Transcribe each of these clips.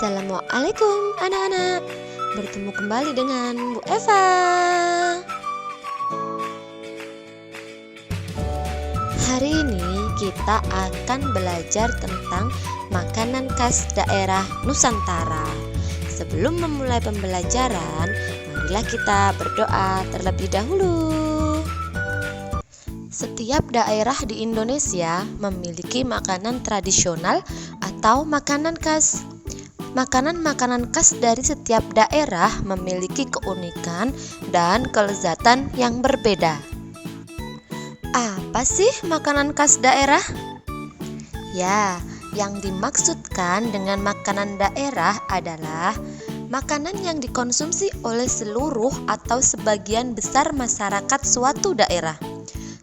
Assalamualaikum anak-anak. Bertemu kembali dengan Bu Eva. Hari ini kita akan belajar tentang makanan khas daerah Nusantara. Sebelum memulai pembelajaran, marilah kita berdoa terlebih dahulu. Setiap daerah di Indonesia memiliki makanan tradisional atau makanan khas. Makanan-makanan khas dari setiap daerah memiliki keunikan dan kelezatan yang berbeda. Apa sih makanan khas daerah? Ya, yang dimaksudkan dengan makanan daerah adalah makanan yang dikonsumsi oleh seluruh atau sebagian besar masyarakat suatu daerah.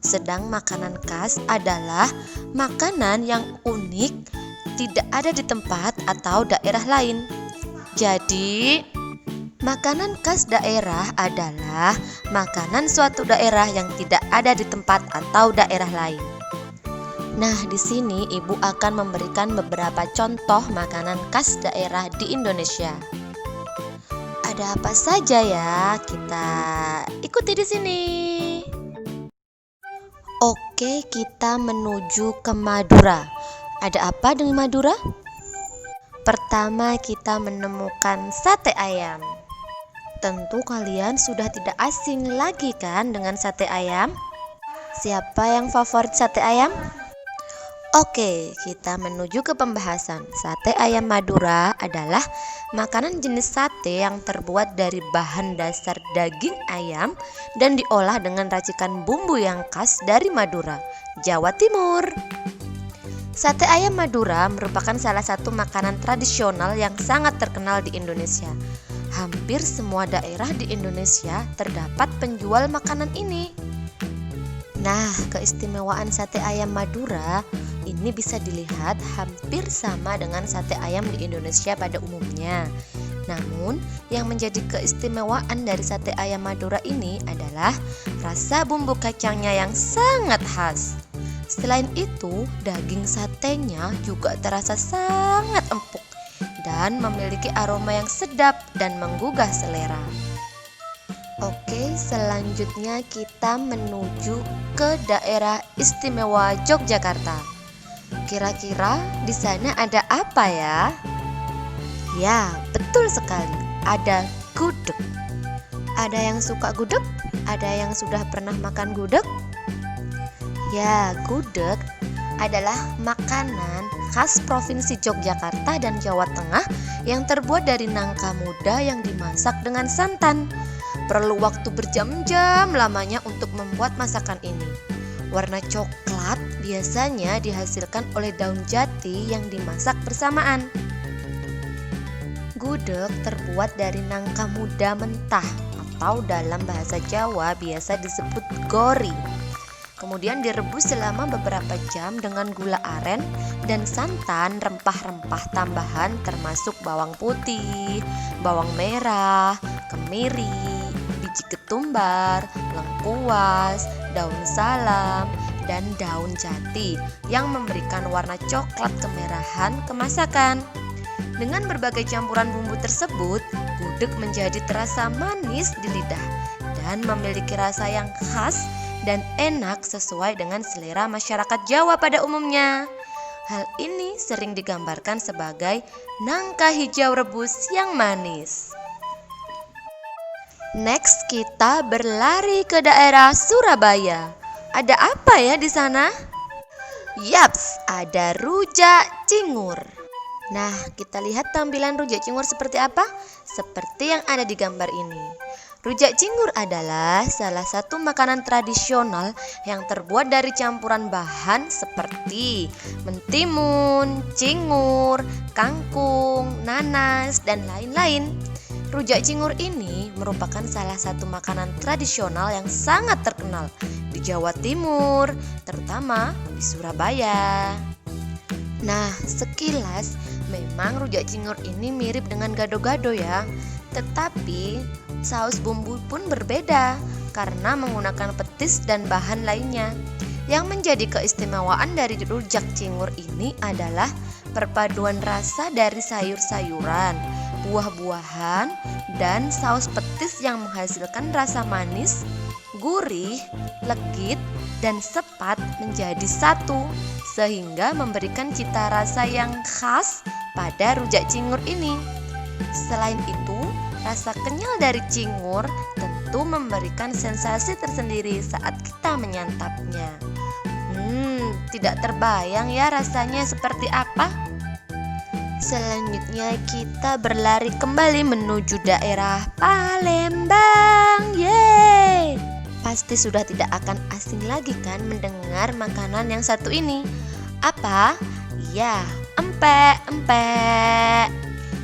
Sedang makanan khas adalah makanan yang unik, tidak ada di tempat atau daerah lain. Jadi, makanan khas daerah adalah makanan suatu daerah yang tidak ada di tempat atau daerah lain. Nah, di sini Ibu akan memberikan beberapa contoh makanan khas daerah di Indonesia. Ada apa saja ya? Kita ikuti di sini. Oke, kita menuju ke Madura. Ada apa dengan Madura? Pertama, kita menemukan sate ayam. Tentu kalian sudah tidak asing lagi kan dengan sate ayam? Siapa yang favorit sate ayam? Oke, kita menuju ke pembahasan. Sate ayam Madura adalah makanan jenis sate yang terbuat dari bahan dasar daging ayam dan diolah dengan racikan bumbu yang khas dari Madura, Jawa Timur. Sate ayam Madura merupakan salah satu makanan tradisional yang sangat terkenal di Indonesia. Hampir semua daerah di Indonesia terdapat penjual makanan ini. Nah, keistimewaan sate ayam Madura ini bisa dilihat hampir sama dengan sate ayam di Indonesia pada umumnya. Namun, yang menjadi keistimewaan dari sate ayam Madura ini adalah rasa bumbu kacangnya yang sangat khas. Selain itu, daging satenya juga terasa sangat empuk dan memiliki aroma yang sedap dan menggugah selera. Oke, selanjutnya kita menuju ke daerah istimewa Yogyakarta. Kira-kira di sana ada apa ya? Ya, betul sekali. Ada gudeg. Ada yang suka gudeg? Ada yang sudah pernah makan gudeg? Ya, gudeg adalah makanan khas Provinsi Yogyakarta dan Jawa Tengah yang terbuat dari nangka muda yang dimasak dengan santan. Perlu waktu berjam-jam lamanya untuk membuat masakan ini. Warna coklat biasanya dihasilkan oleh daun jati yang dimasak bersamaan. Gudeg terbuat dari nangka muda mentah atau dalam bahasa Jawa biasa disebut gori. Kemudian direbus selama beberapa jam dengan gula aren dan santan rempah-rempah tambahan termasuk bawang putih, bawang merah, kemiri, biji ketumbar, lengkuas, daun salam, dan daun jati yang memberikan warna coklat kemerahan ke masakan. Dengan berbagai campuran bumbu tersebut, gudeg menjadi terasa manis di lidah dan memiliki rasa yang khas dan enak sesuai dengan selera masyarakat Jawa pada umumnya. Hal ini sering digambarkan sebagai nangka hijau rebus yang manis. Next, kita berlari ke daerah Surabaya. Ada apa ya di sana? Yaps, ada rujak cingur. Nah, kita lihat tampilan rujak cingur seperti apa? Seperti yang ada di gambar ini. Rujak cingur adalah salah satu makanan tradisional yang terbuat dari campuran bahan seperti mentimun, cingur, kangkung, nanas, dan lain-lain. Rujak cingur ini merupakan salah satu makanan tradisional yang sangat terkenal di Jawa Timur, terutama di Surabaya. Nah, sekilas memang rujak cingur ini mirip dengan gado-gado ya. Tetapi saus bumbu pun berbeda karena menggunakan petis dan bahan lainnya. Yang menjadi keistimewaan dari rujak cingur ini adalah Perpaduan rasa dari sayur-sayuran, buah-buahan, dan saus petis yang menghasilkan rasa manis, gurih, legit, dan sepat menjadi satu, sehingga memberikan cita rasa yang khas pada rujak cingur ini. Selain itu, rasa kenyal dari cingur tentu memberikan sensasi tersendiri saat kita menyantapnya. Tidak terbayang ya rasanya seperti apa? Selanjutnya kita berlari kembali menuju daerah Palembang. Yeay! Pasti sudah tidak akan asing lagi kan mendengar makanan yang satu ini. Apa? Ya, empek-empek.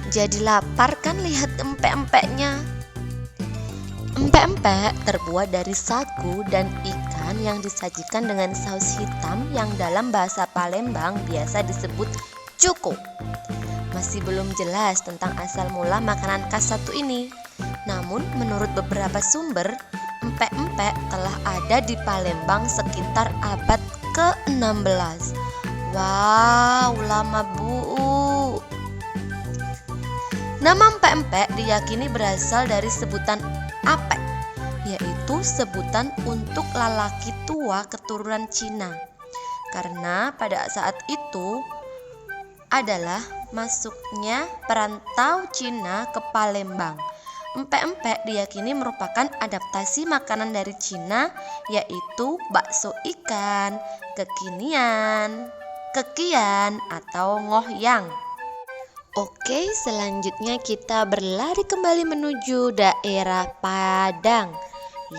Jadi lapar kan lihat empek-empeknya. Empek-empek terbuat dari sagu dan ikan yang disajikan dengan saus hitam yang dalam bahasa Palembang biasa disebut cuko. Masih belum jelas tentang asal mula makanan khas satu ini. Namun menurut beberapa sumber, empek-empek telah ada di Palembang sekitar abad ke-16. Wow, lama bu. Nama empek-empek diyakini berasal dari sebutan apek, yaitu sebutan untuk lalaki tua keturunan Cina. Karena pada saat itu adalah masuknya perantau Cina ke Palembang. Empek-empek diyakini merupakan adaptasi makanan dari Cina, yaitu bakso ikan, kekian atau ngohyang. Oke, selanjutnya kita berlari kembali menuju daerah Padang.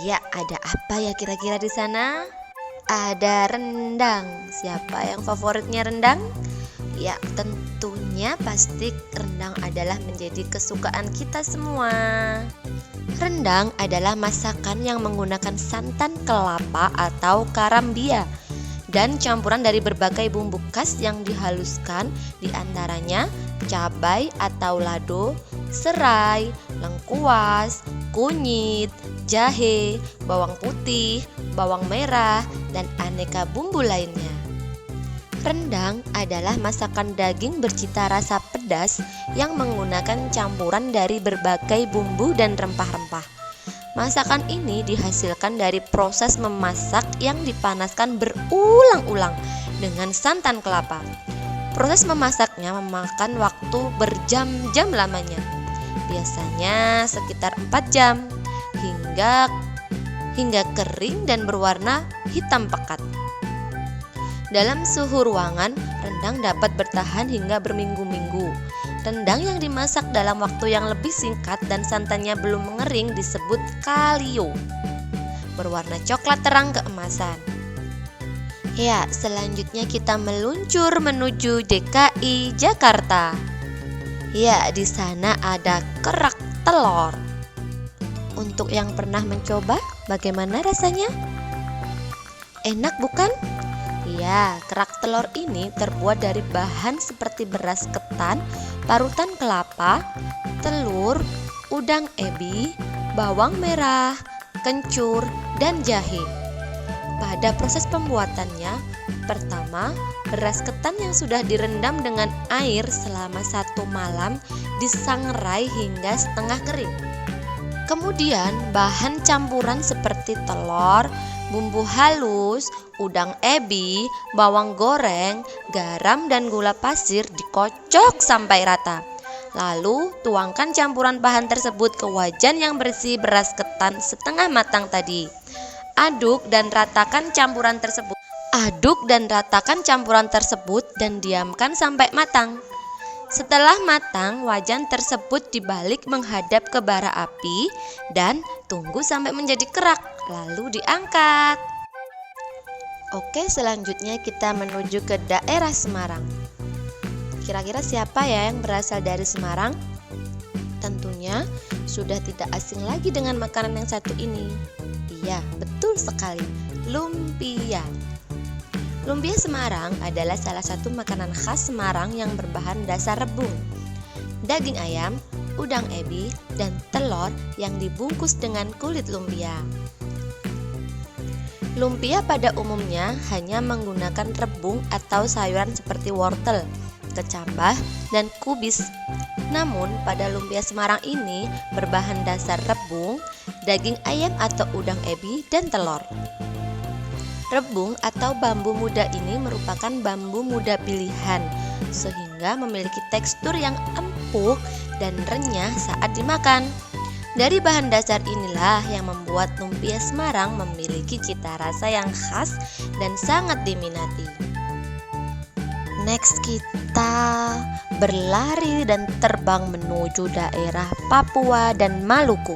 Ya, ada apa ya kira-kira di sana? Ada rendang. Siapa yang favoritnya rendang? Ya, tentunya pasti rendang adalah menjadi kesukaan kita semua. Rendang adalah masakan yang menggunakan santan kelapa atau karambia dan campuran dari berbagai bumbu khas yang dihaluskan, diantaranya cabai atau lado, serai, lengkuas, kunyit, jahe, bawang putih, bawang merah, dan aneka bumbu lainnya. Rendang adalah masakan daging bercita rasa pedas yang menggunakan campuran dari berbagai bumbu dan rempah-rempah. Masakan ini dihasilkan dari proses memasak yang dipanaskan berulang-ulang dengan santan kelapa. Proses memasaknya memakan waktu berjam-jam lamanya, biasanya sekitar 4 jam, hingga kering dan berwarna hitam pekat. Dalam suhu ruangan, rendang dapat bertahan hingga berminggu-minggu. Rendang yang dimasak dalam waktu yang lebih singkat dan santannya belum mengering disebut kalio, berwarna coklat terang keemasan. Ya, selanjutnya kita meluncur menuju DKI Jakarta. Ya, di sana ada kerak telur. Untuk yang pernah mencoba, bagaimana rasanya? Enak bukan? Ya, kerak telur ini terbuat dari bahan seperti beras ketan, parutan kelapa, telur, udang ebi, bawang merah, kencur, dan jahe. Pada proses pembuatannya, pertama, beras ketan yang sudah direndam dengan air selama 1 malam disangrai hingga setengah kering. Kemudian, bahan campuran seperti telur, bumbu halus, udang ebi, bawang goreng, garam, dan gula pasir dikocok sampai rata. Lalu, tuangkan campuran bahan tersebut ke wajan yang berisi beras ketan setengah matang tadi. Aduk dan ratakan campuran tersebut dan diamkan sampai matang. Setelah matang, wajan tersebut dibalik menghadap ke bara api dan tunggu sampai menjadi kerak, lalu diangkat. Oke, selanjutnya kita menuju ke daerah Semarang. Kira-kira siapa ya yang berasal dari Semarang? Tentunya sudah tidak asing lagi dengan makanan yang satu ini. Iya, betul sekali, lumpia. Lumpia Semarang adalah salah satu makanan khas Semarang yang berbahan dasar rebung, daging ayam, udang ebi, dan telur yang dibungkus dengan kulit lumpia. Lumpia pada umumnya hanya menggunakan rebung atau sayuran seperti wortel, kecambah, dan kubis. Namun pada lumpia Semarang ini berbahan dasar rebung, daging ayam atau udang ebi, dan telur. Rebung atau bambu muda ini merupakan bambu muda pilihan, sehingga memiliki tekstur yang empuk dan renyah saat dimakan. Dari bahan dasar inilah yang membuat lumpia Semarang memiliki cita rasa yang khas dan sangat diminati. Next, kita berlari dan terbang menuju daerah Papua dan Maluku.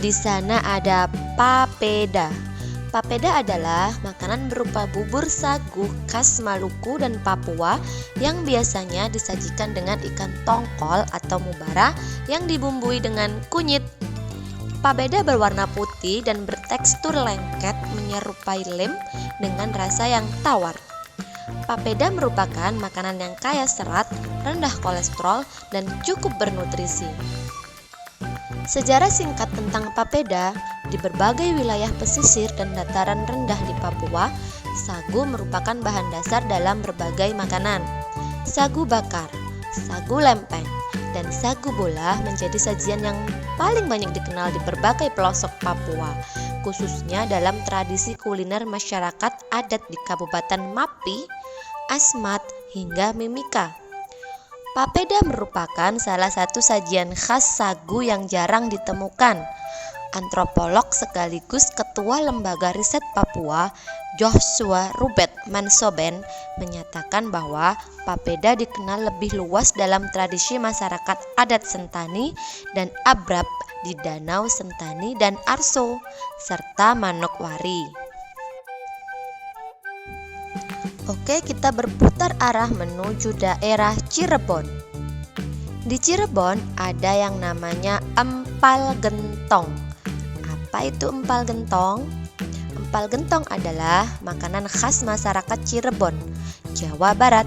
Di sana ada papeda. Papeda adalah makanan berupa bubur sagu khas Maluku dan Papua yang biasanya disajikan dengan ikan tongkol atau mubara yang dibumbui dengan kunyit. Papeda berwarna putih dan bertekstur lengket menyerupai lem dengan rasa yang tawar. Papeda merupakan makanan yang kaya serat, rendah kolesterol, dan cukup bernutrisi. Sejarah singkat tentang papeda. Di berbagai wilayah pesisir dan dataran rendah di Papua, sagu merupakan bahan dasar dalam berbagai makanan. Sagu bakar, sagu lempeng, dan sagu bola menjadi sajian yang paling banyak dikenal di berbagai pelosok Papua, khususnya dalam tradisi kuliner masyarakat adat di Kabupaten Mapi, Asmat, hingga Mimika. Papeda merupakan salah satu sajian khas sagu yang jarang ditemukan. Antropolog sekaligus Ketua Lembaga Riset Papua, Joshua Rubet Mansoben, menyatakan bahwa papeda dikenal lebih luas dalam tradisi masyarakat adat Sentani dan Abrab di Danau Sentani dan Arso, serta Manokwari. Oke, kita berputar arah menuju daerah Cirebon. Di Cirebon ada yang namanya empal gentong. Apa itu empal gentong? Empal gentong adalah makanan khas masyarakat Cirebon, Jawa Barat.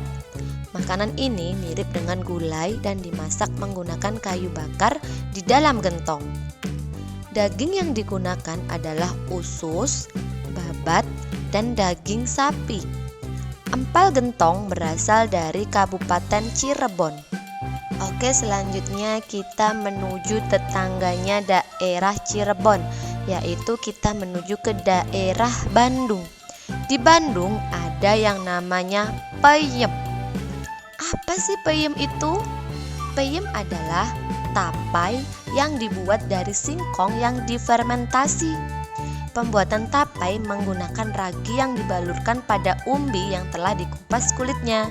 Makanan ini mirip dengan gulai dan dimasak menggunakan kayu bakar di dalam gentong. Daging yang digunakan adalah usus, babat, dan daging sapi. Empal gentong berasal dari Kabupaten Cirebon. Oke, selanjutnya kita menuju tetangganya daerah Cirebon, yaitu kita menuju ke daerah Bandung. Di Bandung ada yang namanya peyem. Apa sih peyem itu? Peyem adalah tapai yang dibuat dari singkong yang difermentasi. Pembuatan tapai menggunakan ragi yang dibalurkan pada umbi yang telah dikupas kulitnya.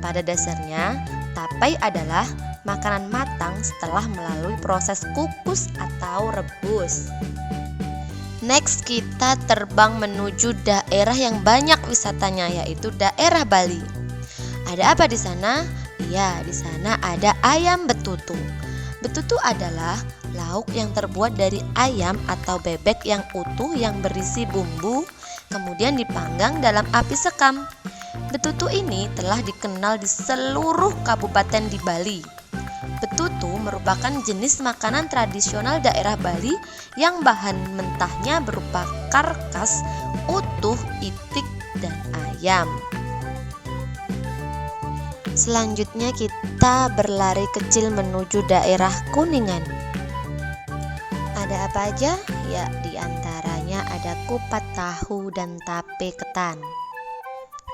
Pada dasarnya, tapai adalah makanan matang setelah melalui proses kukus atau rebus. Next, kita terbang menuju daerah yang banyak wisatanya, yaitu daerah Bali. Ada apa di sana? Ya, di sana ada ayam betutu. Betutu adalah lauk yang terbuat dari ayam atau bebek yang utuh yang berisi bumbu, kemudian dipanggang dalam api sekam. Betutu ini telah dikenal di seluruh kabupaten di Bali. Betutu merupakan jenis makanan tradisional daerah Bali yang bahan mentahnya berupa karkas, utuh, itik, dan ayam. Selanjutnya kita berlari kecil menuju daerah Kuningan. Ada apa aja? Ya, diantaranya ada kupat tahu dan tape ketan.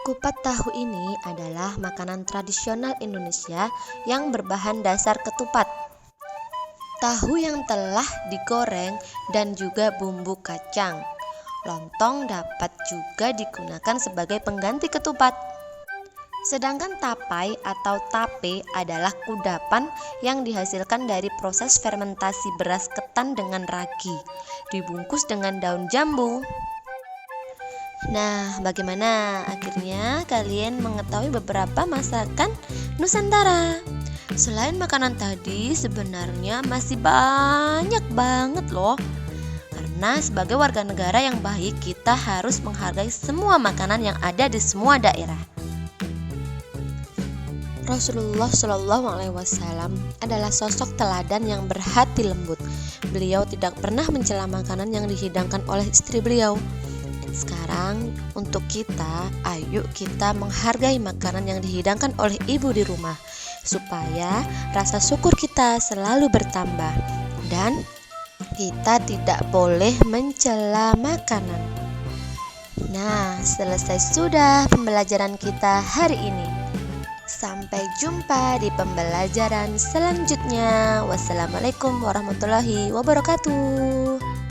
Kupat tahu ini adalah makanan tradisional Indonesia yang berbahan dasar ketupat, tahu yang telah digoreng, dan juga bumbu kacang. Lontong dapat juga digunakan sebagai pengganti ketupat. Sedangkan tapai atau tape adalah kudapan yang dihasilkan dari proses fermentasi beras ketan dengan ragi, dibungkus dengan daun jambu. Nah, bagaimana? Akhirnya kalian mengetahui beberapa masakan Nusantara. Selain makanan tadi, sebenarnya masih banyak banget loh. Karena sebagai warga negara yang baik, kita harus menghargai semua makanan yang ada di semua daerah. Rasulullah Shallallahu Alaihi Wasallam adalah sosok teladan yang berhati lembut. Beliau tidak pernah mencela makanan yang dihidangkan oleh istri beliau. Sekarang untuk kita, ayo kita menghargai makanan yang dihidangkan oleh ibu di rumah, supaya rasa syukur kita selalu bertambah. Dan kita tidak boleh mencela makanan. Nah, selesai sudah pembelajaran kita hari ini. Sampai jumpa di pembelajaran selanjutnya. Wassalamualaikum warahmatullahi wabarakatuh.